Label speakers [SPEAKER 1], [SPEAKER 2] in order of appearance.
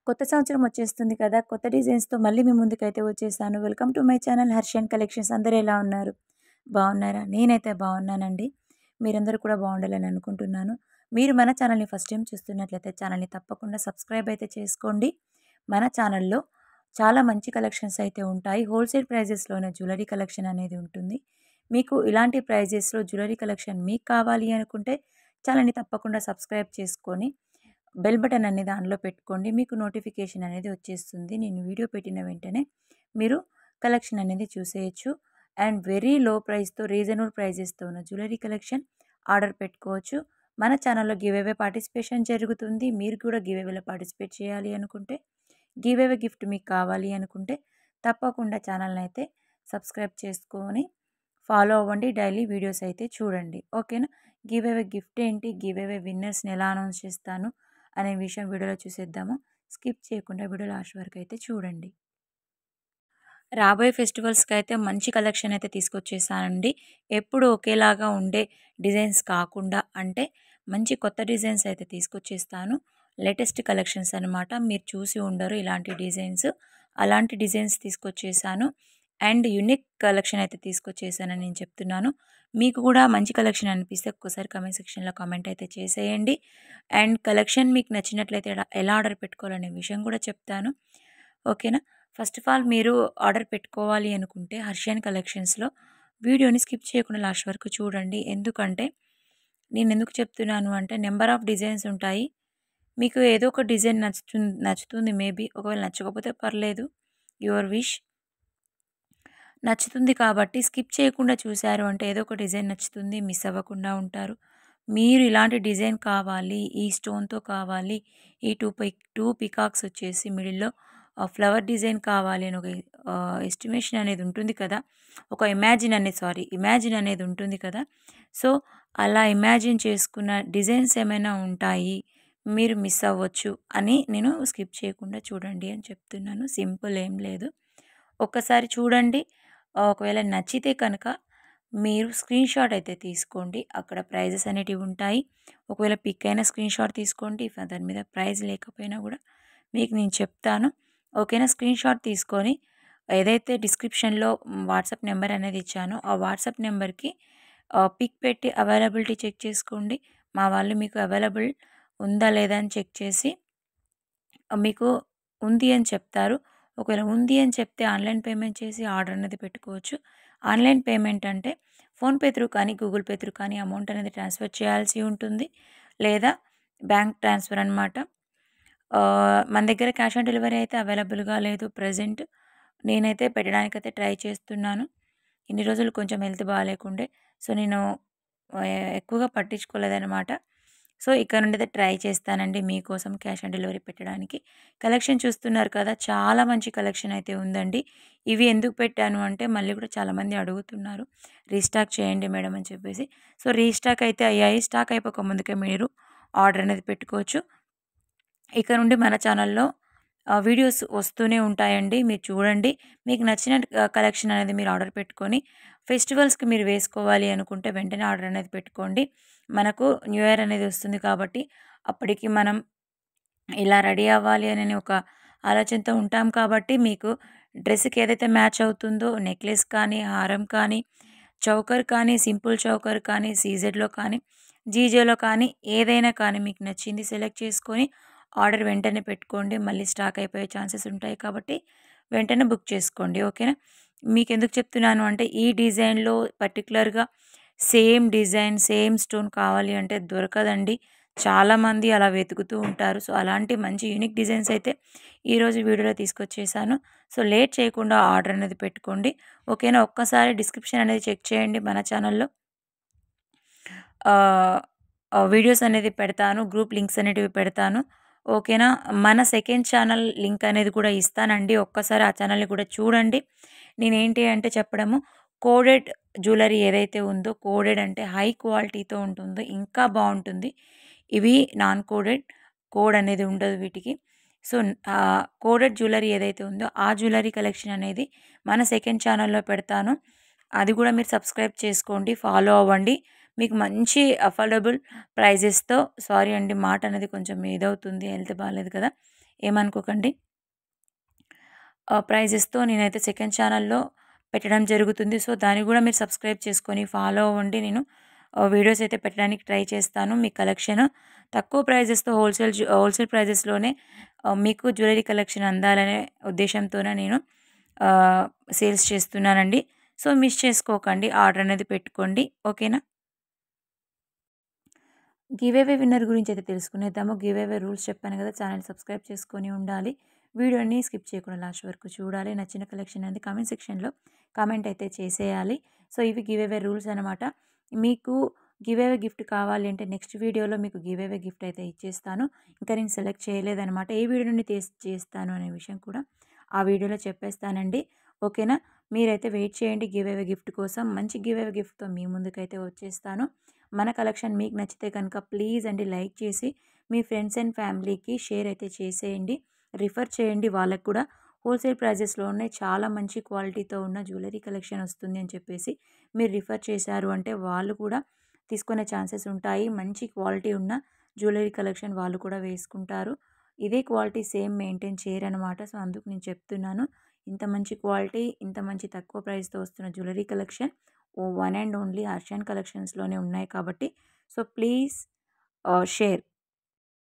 [SPEAKER 1] కొత్త సంవత్సరం వచ్చేస్తుంది కదా! కొత్త డిజైన్స్‌తో మళ్ళీ మీ ముందుకైతే వచ్చేసాను. Welcome to my channel Harshan collections. అందరూ ఎలా ఉన్నారు? బాగున్నారా? నేనైతే బాగున్నానండి. మీరందరూ కూడా బాగుండాలని అనుకుంటున్నాను. మీరు మన ఛానల్‌ని ఫస్ట్ టైమ్ చూస్తున్నట్లయితే ఛానల్‌ని తప్పకుండా సబ్స్క్రైబ్ అయితే చేసుకోండి. మన ఛానల్‌లో చాలా మంచి కలెక్షన్స్ అయితే ఉంటాయి. హోల్‌సేల్ ప్రైజెస్‌లోనే జ్యువెలరీ కలెక్షన్ అనేది ఉంటుంది. మీకు ఇలాంటి ప్రైజెస్‌లో జ్యువెలరీ కలెక్షన్ మీకు కావాలి అనుకుంటే ఛానల్‌ని తప్పకుండా సబ్స్క్రైబ్ చేసుకొని బెల్ బటన్ అనేది ఆన్‌లో పెట్టుకోండి. మీకు నోటిఫికేషన్ అనేది వచ్చేస్తుంది. నేను వీడియో పెట్టిన వెంటనే మీరు కలెక్షన్ అనేది చూసేయొచ్చు. అండ్ వెరీ లో ప్రైస్‌తో రీజనబుల్ ప్రైజెస్‌తో ఉన్న జ్యువెలరీ కలెక్షన్ ఆర్డర్ పెట్టుకోవచ్చు. మన ఛానల్‌లో గివ్ అవే పార్టిసిపేషన్ జరుగుతుంది. మీరు కూడా గివ్ అవేలో పార్టిసిపేట్ చేయాలి అనుకుంటే, గివ్ అవే గిఫ్ట్ మీకు కావాలి అనుకుంటే తప్పకుండా ఛానల్‌ని అయితే సబ్స్క్రైబ్ చేసుకొని ఫాలో అవ్వండి. డైలీ వీడియోస్ అయితే చూడండి. ఓకేనా? గివ్ అవే గిఫ్ట్ ఏంటి? గివ్ అవే విన్నర్స్‌ని ఎలా అనౌన్స్ చేస్తాను అనే విషయం వీడియోలో చూసేద్దాము. స్కిప్ చేయకుండా వీడియో లాస్ట్ వరకు అయితే చూడండి. రాబోయే ఫెస్టివల్స్‌కి అయితే మంచి కలెక్షన్ అయితే తీసుకొచ్చేసానండి. ఎప్పుడు ఒకేలాగా ఉండే డిజైన్స్ కాకుండా అంటే మంచి కొత్త డిజైన్స్ అయితే తీసుకొచ్చేస్తాను. లేటెస్ట్ కలెక్షన్స్ అనమాట. మీరు చూసి ఉండరు ఇలాంటి డిజైన్స్. అలాంటి డిజైన్స్ తీసుకొచ్చేసాను. అండ్ యూనిక్ కలెక్షన్ అయితే తీసుకొచ్చేసానని నేను చెప్తున్నాను. మీకు కూడా మంచి కలెక్షన్ అనిపిస్తే ఒక్కసారి కామెంట్ సెక్షన్‌లో కామెంట్ అయితే చేసేయండి. అండ్ కలెక్షన్ మీకు నచ్చినట్లయితే ఎలా ఆర్డర్ పెట్టుకోవాలనే విషయం కూడా చెప్తాను. ఓకేనా? ఫస్ట్ ఆఫ్ ఆల్ మీరు ఆర్డర్ పెట్టుకోవాలి అనుకుంటే హర్షియన్ కలెక్షన్స్‌లో వీడియోని స్కిప్ చేయకుండా లాస్ట్ వరకు చూడండి. ఎందుకంటే నేనెందుకు చెప్తున్నాను అంటే నంబర్ ఆఫ్ డిజైన్స్ ఉంటాయి. మీకు ఏదో ఒక డిజైన్ నచ్చుతుంది మేబీ. ఒకవేళ నచ్చకపోతే పర్లేదు. Your wish. నచ్చుతుంది కాబట్టి స్కిప్ చేయకుండా చూసారు అంటే ఏదో ఒక డిజైన్ నచ్చుతుంది. మిస్ అవ్వకుండా ఉంటారు. మీరు ఇలాంటి డిజైన్ కావాలి, ఈ స్టోన్‌తో కావాలి, ఈ 2 పికాక్స్ వచ్చేసి మిడిల్‌లో ఫ్లవర్ డిజైన్ కావాలి అని ఒక ఎస్టిమేషన్ అనేది ఉంటుంది కదా! ఒక ఇమాజిన్ అనేది ఉంటుంది కదా! సో, అలా ఇమాజిన్ చేసుకున్న డిజైన్స్ ఏమైనా ఉంటాయి. మీరు మిస్ అవ్వచ్చు అని నేను స్కిప్ చేయకుండా చూడండి అని చెప్తున్నాను. సింపుల్ ఏం లేదు. ఒక్కసారి చూడండి. ఒకవేళ నచ్చితే కనుక మీరు స్క్రీన్‌షాట్ అయితే తీసుకోండి. అక్కడ ప్రైజెస్ అనేటివి ఉంటాయి. ఒకవేళ పిక్ అయిన స్క్రీన్‌షాట్ తీసుకోండి. దాని మీద ప్రైజ్ లేకపోయినా కూడా మీకు నేను చెప్తాను. ఓకేనా? స్క్రీన్‌షాట్ తీసుకొని ఏదైతే డిస్క్రిప్షన్‌లో వాట్సాప్ నెంబర్ అనేది ఇచ్చానో, ఆ వాట్సాప్ నెంబర్‌కి పిక్ పెట్టి అవైలబిలిటీ చెక్ చేసుకోండి. మా వాళ్ళు మీకు అవైలబుల్ ఉందా లేదా అని చెక్ చేసి మీకు ఉంది అని చెప్తారు. ఒకవేళ ఉంది అని చెప్తే ఆన్‌లైన్ పేమెంట్ చేసి ఆర్డర్ అనేది పెట్టుకోవచ్చు. ఆన్‌లైన్ పేమెంట్ అంటే ఫోన్‌పే త్రూ కానీ, గూగుల్ పే త్రూ కానీ అమౌంట్ అనేది ట్రాన్స్‌ఫర్ చేయాల్సి ఉంటుంది. లేదా బ్యాంక్ ట్రాన్స్‌ఫర్ అనమాట. మన దగ్గర క్యాష్ ఆన్ డెలివరీ అయితే అవైలబుల్‌గా లేదు ప్రెజెంట్. నేనైతే పెట్టడానికైతే ట్రై చేస్తున్నాను. ఇన్ని రోజులు కొంచెం హెల్త్ బాలేకుండే. సో, నేను ఎక్కువగా పట్టించుకోలేదనమాట. సో, ఇక నుండి అయితే ట్రై చేస్తానండి మీకోసం క్యాష్ ఆన్ డెలివరీ పెట్టడానికి. కలెక్షన్ చూస్తున్నారు కదా! చాలా మంచి కలెక్షన్ అయితే ఉందండి. ఇవి ఎందుకు పెట్టాను అంటే మళ్ళీ కూడా చాలామంది అడుగుతున్నారు. రీస్టాక్ చేయండి మేడం అని చెప్పేసి. సో, రీస్టాక్ అయితే అయ్యాయి. స్టాక్ అయిపోక ముందుకే మీరు ఆర్డర్ అనేది పెట్టుకోవచ్చు. ఇక నుండి మన ఛానల్‌లో వీడియోస్ వస్తూనే ఉంటాయండి. మీరు చూడండి. మీకు నచ్చిన కలెక్షన్ అనేది మీరు ఆర్డర్ పెట్టుకొని ఫెస్టివల్స్‌కి మీరు వేసుకోవాలి అనుకుంటే వెంటనే ఆర్డర్ అనేది పెట్టుకోండి. మనకు న్యూ ఇయర్ అనేది వస్తుంది కాబట్టి అప్పటికి మనం ఇలా రెడీ అవ్వాలి అని ఒక ఆలోచనతో ఉంటాం కాబట్టి మీకు డ్రెస్‌కి ఏదైతే మ్యాచ్ అవుతుందో నెక్లెస్ కానీ, హారం కానీ, చౌకర్ కానీ, సింపుల్ చౌకర్ కానీ, సీజెడ్‌లో కానీ, జీజేలో కానీ ఏదైనా కానీ మీకు నచ్చింది సెలెక్ట్ చేసుకొని ఆర్డర్ వెంటనే పెట్టుకోండి. మళ్ళీ స్టాక్ అయిపోయే ఛాన్సెస్ ఉంటాయి కాబట్టి వెంటనే బుక్ చేసుకోండి. ఓకేనా? మీకెందుకు చెప్తున్నాను అంటే ఈ డిజైన్‌లో పర్టిక్యులర్‌గా సేమ్ డిజైన్, సేమ్ స్టోన్ కావాలి అంటే దొరకదండి. చాలామంది అలా వెతుకుతూ ఉంటారు. సో, అలాంటి మంచి యూనిక్ డిజైన్స్ అయితే ఈరోజు వీడియోలో తీసుకొచ్చేసాను. సో, లేట్ చేయకుండా ఆర్డర్ అనేది పెట్టుకోండి. ఓకేనా? ఒక్కసారి డిస్క్రిప్షన్ అనేది చెక్ చేయండి. మన ఛానల్‌లో ఆహ్, వీడియోస్ అనేది పెడతాను. గ్రూప్ లింక్స్ అనేటివి పెడతాను. ఓకేనా? మన సెకండ్ ఛానల్ లింక్ అనేది కూడా ఇస్తానండి. ఒక్కసారి ఆ ఛానల్‌ని కూడా చూడండి. నేనేంటి అంటే చెప్పడము కోడెడ్ జ్యువెలరీ ఏదైతే ఉందో కోడెడ్ అంటే హై క్వాలిటీతో ఉంటుందో ఇంకా బావుంటుంది. ఇవి నాన్ కోడెడ్. కోడ్ అనేది ఉండదు వీటికి. సో, కోడెడ్ జ్యువెలరీ ఏదైతే ఉందో ఆ జ్యువెలరీ కలెక్షన్ అనేది మన సెకండ్ ఛానల్‌లో పెడతాను. అది కూడా మీరు సబ్స్క్రైబ్ చేసుకోండి. ఫాలో అవ్వండి. మీకు మంచి అఫోర్డబుల్ ప్రైజెస్‌తో సారీ అండి మాట అనేది కొంచెం ఇదవుతుంది. హెల్త్ బాలేదు కదా! ఏమనుకోకండి. ప్రైజెస్‌తో నేనైతే సెకండ్ ఛానల్‌లో పెట్టడం జరుగుతుంది. సో, దాన్ని గూడా మీరు సబ్స్క్రైబ్ చేసుకొని ఫాలో అవ్వండి. నేను వీడియోస్ అయితే పెట్టడానికి ట్రై చేస్తాను. మీ కలెక్షన్ తక్కువ ప్రైజెస్‌తో హోల్‌సేల్ ప్రైజెస్‌లోనే మీకు జ్యువెలరీ కలెక్షన్ అందాలనే ఉద్దేశంతోనే నేను సేల్స్ చేస్తున్నానండి. సో, మిస్ చేసుకోకండి. ఆర్డర్ అనేది పెట్టుకోండి. ఓకేనా? గివ్ అవే విన్నర్ గురించి అయితే తెలుసుకునేద్దాము. గివ్ అవే రూల్స్ చెప్పాను కదా! ఛానల్ సబ్స్క్రైబ్ చేసుకొని ఉండాలి. వీడియోని స్కిప్ చేయకుండా లాస్ట్ వరకు చూడాలి. నచ్చిన కలెక్షన్ అనేది కామెంట్ సెక్షన్‌లో కామెంట్ అయితే చేసేయాలి. సో, ఇవి గివ్ అవే రూల్స్ అనమాట. మీకు గివ్ అవే గిఫ్ట్ కావాలి అంటే నెక్స్ట్ వీడియోలో మీకు గివ్ అవే గిఫ్ట్ అయితే ఇచ్చేస్తాను. ఇంకా నేను సెలెక్ట్ చేయలేదనమాట. ఏ వీడియో నుండి చేస్తాను అనే విషయం కూడా ఆ వీడియోలో చెప్పేస్తానండి. ఓకేనా? మీరైతే వెయిట్ చేయండి గివ్ అవే గిఫ్ట్ కోసం. మంచి గివ్ అవే గిఫ్ట్‌తో మీ ముందుకైతే వచ్చేస్తాను. మన కలెక్షన్ మీకు నచ్చితే కనుక ప్లీజ్ అండి లైక్ చేసి మీ ఫ్రెండ్స్ అండ్ ఫ్యామిలీకి షేర్ అయితే చేసేయండి. రిఫర్ చేయండి. వాళ్ళకి కూడా హోల్‌సేల్ ప్రైజెస్‌లోనే చాలా మంచి క్వాలిటీతో ఉన్న జ్యువెలరీ కలెక్షన్ వస్తుంది అని చెప్పేసి మీరు రిఫర్ చేశారు అంటే వాళ్ళు కూడా తీసుకునే ఛాన్సెస్ ఉంటాయి. మంచి క్వాలిటీ ఉన్న జ్యువెలరీ కలెక్షన్ వాళ్ళు కూడా వేసుకుంటారు. ఇదే క్వాలిటీ సేమ్ మెయింటైన్ చేయరనమాట. సో, అందుకు నేను చెప్తున్నాను. ఇంత మంచి క్వాలిటీ, ఇంత మంచి తక్కువ ప్రైస్‌తో వస్తున్న jewellery collection one and only Harshan కలెక్షన్స్‌లోనే ఉన్నాయి కాబట్టి సో, ప్లీజ్ షేర్.